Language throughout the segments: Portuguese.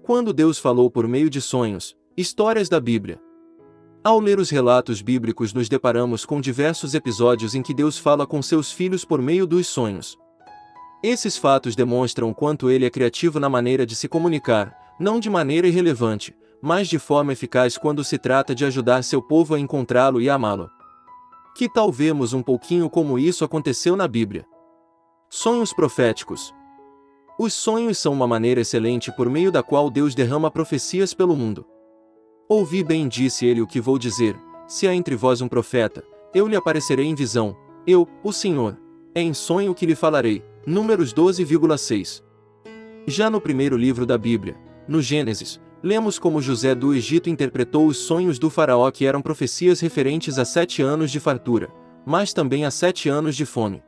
Quando Deus falou por meio de sonhos, histórias da Bíblia. Ao ler os relatos bíblicos, nos deparamos com diversos episódios em que Deus fala com seus filhos por meio dos sonhos. Esses fatos demonstram o quanto ele é criativo na maneira de se comunicar, não de maneira irrelevante, mas de forma eficaz quando se trata de ajudar seu povo a encontrá-lo e amá-lo. Que tal vermos um pouquinho como isso aconteceu na Bíblia? Sonhos proféticos. Os sonhos são uma maneira excelente por meio da qual Deus derrama profecias pelo mundo. Ouvi bem, disse ele, o que vou dizer: se há entre vós um profeta, eu lhe aparecerei em visão, eu, o Senhor, é em sonho que lhe falarei. Números 12,6. Já no primeiro livro da Bíblia, no Gênesis, lemos como José do Egito interpretou os sonhos do faraó, que eram profecias referentes a 7 anos de fartura, mas também a 7 anos de fome.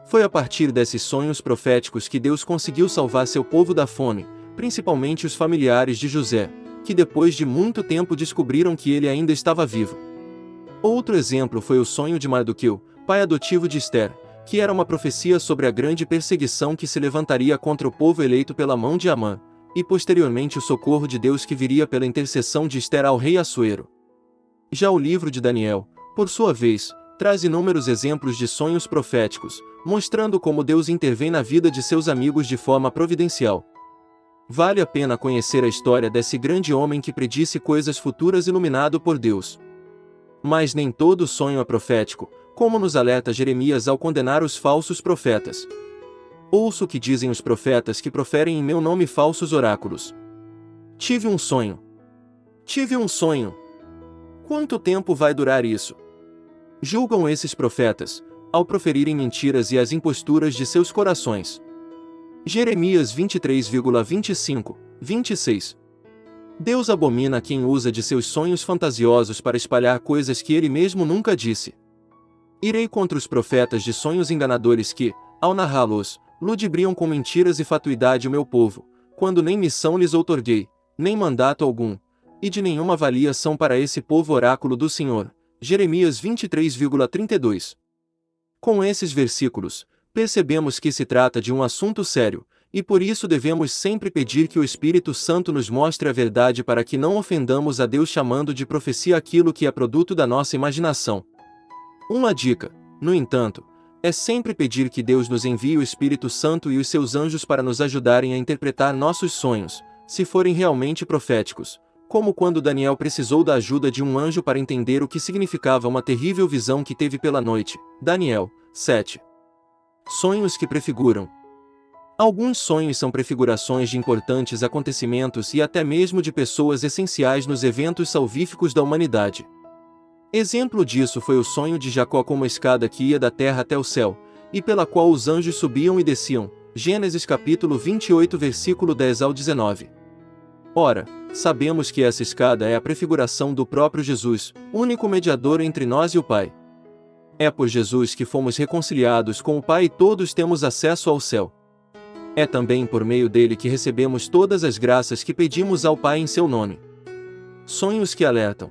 Foi a partir desses sonhos proféticos que Deus conseguiu salvar seu povo da fome, principalmente os familiares de José, que depois de muito tempo descobriram que ele ainda estava vivo. Outro exemplo foi o sonho de Mardoqueu, pai adotivo de Ester, que era uma profecia sobre a grande perseguição que se levantaria contra o povo eleito pela mão de Amã, e posteriormente o socorro de Deus que viria pela intercessão de Ester ao rei Assuero. Já o livro de Daniel, por sua vez, traz inúmeros exemplos de sonhos proféticos, mostrando como Deus intervém na vida de seus amigos de forma providencial. Vale a pena conhecer a história desse grande homem que predisse coisas futuras iluminado por Deus. Mas nem todo sonho é profético, como nos alerta Jeremias ao condenar os falsos profetas. Ouço o que dizem os profetas que proferem em meu nome falsos oráculos. Tive um sonho. Tive um sonho. Quanto tempo vai durar isso? Julgam esses profetas, ao proferirem mentiras e as imposturas de seus corações. Jeremias 23,25, 26. Deus abomina quem usa de seus sonhos fantasiosos para espalhar coisas que ele mesmo nunca disse. Irei contra os profetas de sonhos enganadores que, ao narrá-los, ludibriam com mentiras e fatuidade o meu povo, quando nem missão lhes outorguei, nem mandato algum, e de nenhuma valia são para esse povo oráculo do Senhor. Jeremias 23,32. Com esses versículos, percebemos que se trata de um assunto sério, e por isso devemos sempre pedir que o Espírito Santo nos mostre a verdade para que não ofendamos a Deus chamando de profecia aquilo que é produto da nossa imaginação. Uma dica, no entanto, é sempre pedir que Deus nos envie o Espírito Santo e os seus anjos para nos ajudarem a interpretar nossos sonhos, se forem realmente proféticos, como quando Daniel precisou da ajuda de um anjo para entender o que significava uma terrível visão que teve pela noite. Daniel 7. Sonhos que prefiguram. Alguns sonhos são prefigurações de importantes acontecimentos e até mesmo de pessoas essenciais nos eventos salvíficos da humanidade. Exemplo disso foi o sonho de Jacó como uma escada que ia da terra até o céu, e pela qual os anjos subiam e desciam. Gênesis capítulo 28 versículo 10 ao 19. Ora, sabemos que essa escada é a prefiguração do próprio Jesus, único mediador entre nós e o Pai. É por Jesus que fomos reconciliados com o Pai e todos temos acesso ao céu. É também por meio dele que recebemos todas as graças que pedimos ao Pai em seu nome. Sonhos que alertam.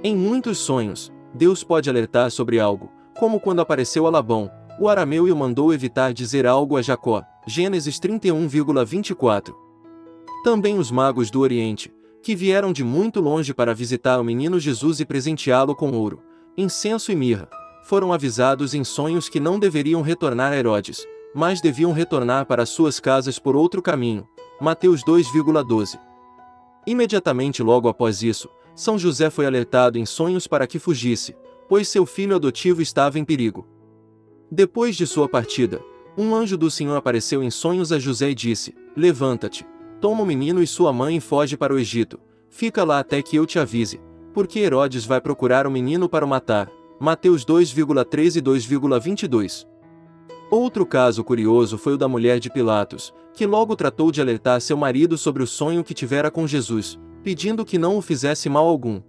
Em muitos sonhos, Deus pode alertar sobre algo, como quando apareceu a Labão, o arameu, e o mandou evitar dizer algo a Jacó. Gênesis 31,24. Também os magos do Oriente, que vieram de muito longe para visitar o menino Jesus e presenteá-lo com ouro, incenso e mirra, foram avisados em sonhos que não deveriam retornar a Herodes, mas deviam retornar para suas casas por outro caminho. Mateus 2,12. Imediatamente logo após isso, São José foi alertado em sonhos para que fugisse, pois seu filho adotivo estava em perigo. Depois de sua partida, um anjo do Senhor apareceu em sonhos a José e disse: levanta-te, toma o menino e sua mãe e foge para o Egito, fica lá até que eu te avise, porque Herodes vai procurar o menino para o matar. Mateus 2,13 e 2,22. Outro caso curioso foi o da mulher de Pilatos, que logo tratou de alertar seu marido sobre o sonho que tivera com Jesus, pedindo que não o fizesse mal algum.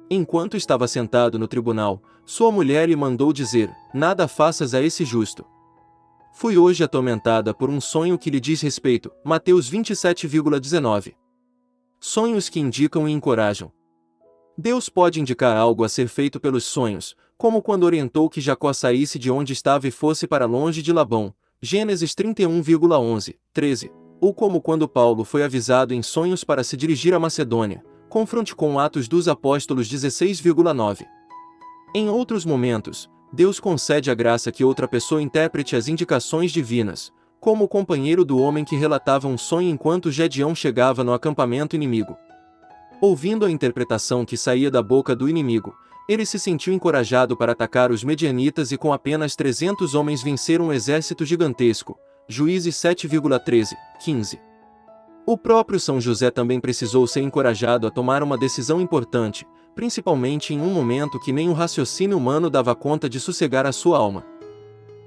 Enquanto estava sentado no tribunal, sua mulher lhe mandou dizer: nada faças a esse justo. Fui hoje atormentada por um sonho que lhe diz respeito. Mateus 27,19. Sonhos que indicam e encorajam. Deus pode indicar algo a ser feito pelos sonhos, como quando orientou que Jacó saísse de onde estava e fosse para longe de Labão. Gênesis 31,11, 13. ou como quando Paulo foi avisado em sonhos para se dirigir à Macedônia, confronte com Atos dos Apóstolos 16,9. Em outros momentos, Deus concede a graça que outra pessoa interprete as indicações divinas, como o companheiro do homem que relatava um sonho enquanto Gedeão chegava no acampamento inimigo. Ouvindo a interpretação que saía da boca do inimigo, ele se sentiu encorajado para atacar os medianitas e com apenas 300 homens vencer um exército gigantesco. Juízes 7,13, 15. O próprio São José também precisou ser encorajado a tomar uma decisão importante, principalmente em um momento que nem o raciocínio humano dava conta de sossegar a sua alma.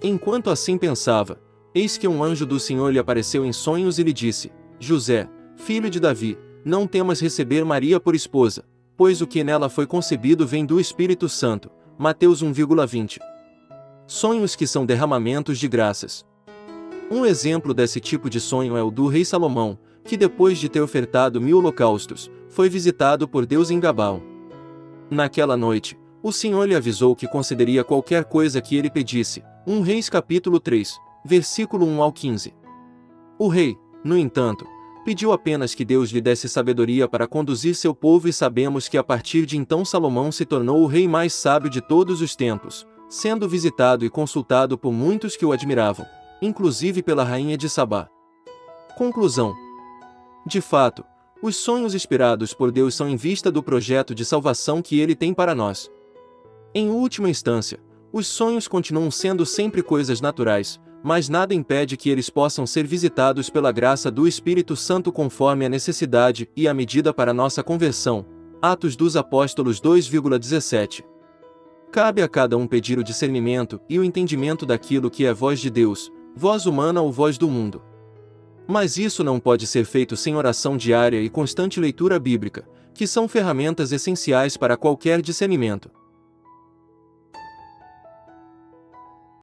Enquanto assim pensava, eis que um anjo do Senhor lhe apareceu em sonhos e lhe disse: José, filho de Davi, não temas receber Maria por esposa, pois o que nela foi concebido vem do Espírito Santo. Mateus 1,20. Sonhos que são derramamentos de graças. Um exemplo desse tipo de sonho é o do rei Salomão, que depois de ter ofertado 1000 holocaustos, foi visitado por Deus em Gabaon. Naquela noite, o Senhor lhe avisou que concederia qualquer coisa que ele pedisse. 1 Reis capítulo 3, versículo 1 ao 15. O rei, no entanto, pediu apenas que Deus lhe desse sabedoria para conduzir seu povo e sabemos que a partir de então Salomão se tornou o rei mais sábio de todos os tempos, sendo visitado e consultado por muitos que o admiravam, inclusive pela rainha de Sabá. Conclusão. De fato, os sonhos inspirados por Deus são em vista do projeto de salvação que Ele tem para nós. Em última instância, os sonhos continuam sendo sempre coisas naturais, mas nada impede que eles possam ser visitados pela graça do Espírito Santo conforme a necessidade e a medida para nossa conversão. Atos dos Apóstolos 2,17. Cabe a cada um pedir o discernimento e o entendimento daquilo que é voz de Deus, voz humana ou voz do mundo. Mas isso não pode ser feito sem oração diária e constante leitura bíblica, que são ferramentas essenciais para qualquer discernimento.